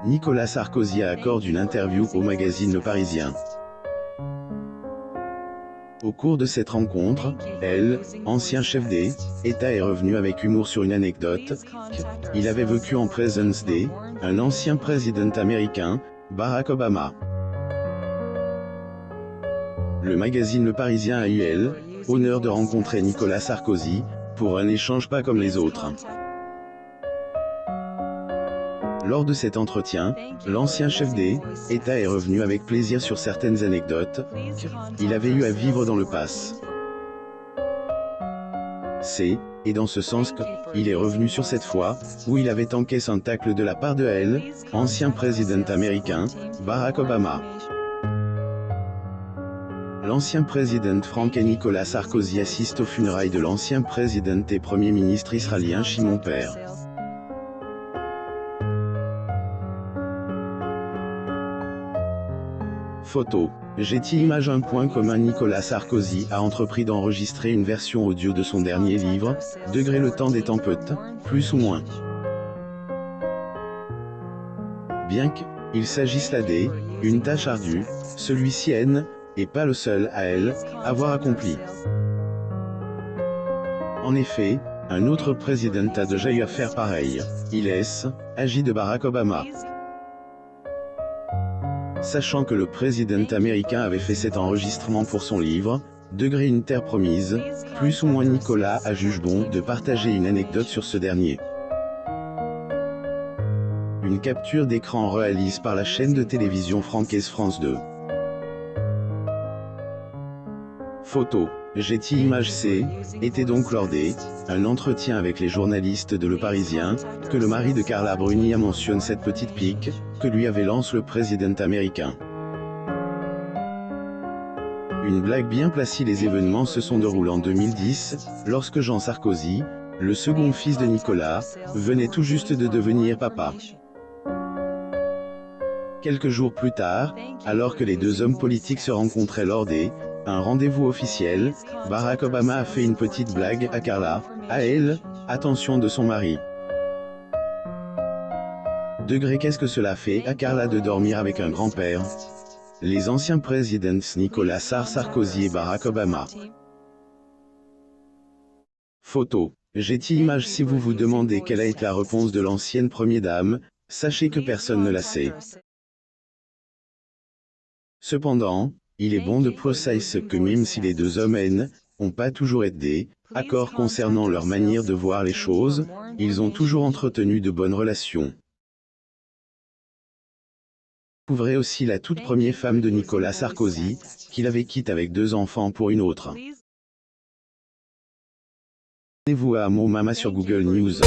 Nicolas Sarkozy accorde une interview au magazine Le Parisien. Au cours de cette rencontre, ancien chef d'État est revenu avec humour sur une anecdote qu'il avait vécue en présence un ancien président américain, Barack Obama. Le magazine Le Parisien a eu l'honneur de rencontrer Nicolas Sarkozy, pour un échange pas comme les autres. Lors de cet entretien, l'ancien chef d'État est revenu avec plaisir sur certaines anecdotes qu'il avait eu à vivre dans le passé. Et dans ce sens qu'il est revenu sur cette fois, où il avait encaissé un tacle de la part de ancien président américain, Barack Obama. L'ancien président Frank et Nicolas Sarkozy assistent aux funérailles de l'ancien président et premier ministre israélien Shimon Peres. Photo. Getty Images. Un point commun. Nicolas Sarkozy a entrepris d'enregistrer une version audio de son dernier livre, Degré le temps des tempêtes, plus ou moins. Bien qu'il s'agisse là une tâche ardue, celui-ci n'est pas le seul à avoir accompli. En effet, un autre président a déjà eu à faire pareil. Il s'agit de Barack Obama. Sachant que le président américain avait fait cet enregistrement pour son livre, Degré une terre promise, plus ou moins, Nicolas a jugé bon de partager une anecdote sur ce dernier. Une capture d'écran réalisée par la chaîne de télévision francaise France 2. Photo. Getty Images. Était donc lors un entretien avec les journalistes de Le Parisien, que le mari de Carla Bruni a mentionné cette petite pique, que lui avait lancé le président américain. Une blague bien placée. Les événements se sont déroulés en 2010, lorsque Jean Sarkozy, le second fils de Nicolas, venait tout juste de devenir papa. Quelques jours plus tard, alors que les deux hommes politiques se rencontraient lors un rendez-vous officiel, Barack Obama a fait une petite blague à Carla, attention de son mari. Degré. Qu'est-ce que cela fait à Carla de dormir avec un grand-père? Les anciens présidents Nicolas Sarkozy et Barack Obama. Photo. Getty Images. Si vous vous demandez quelle a été la réponse de l'ancienne première dame, sachez que personne ne la sait. Cependant, il est bon de préciser que même si les deux hommes n'ont pas toujours été d'accord concernant leur manière de voir les choses, ils ont toujours entretenu de bonnes relations. Découvrez aussi la toute première femme de Nicolas Sarkozy, qu'il avait quittée avec 2 enfants pour une autre. Abonnez-vous à Mon Mama sur Google News.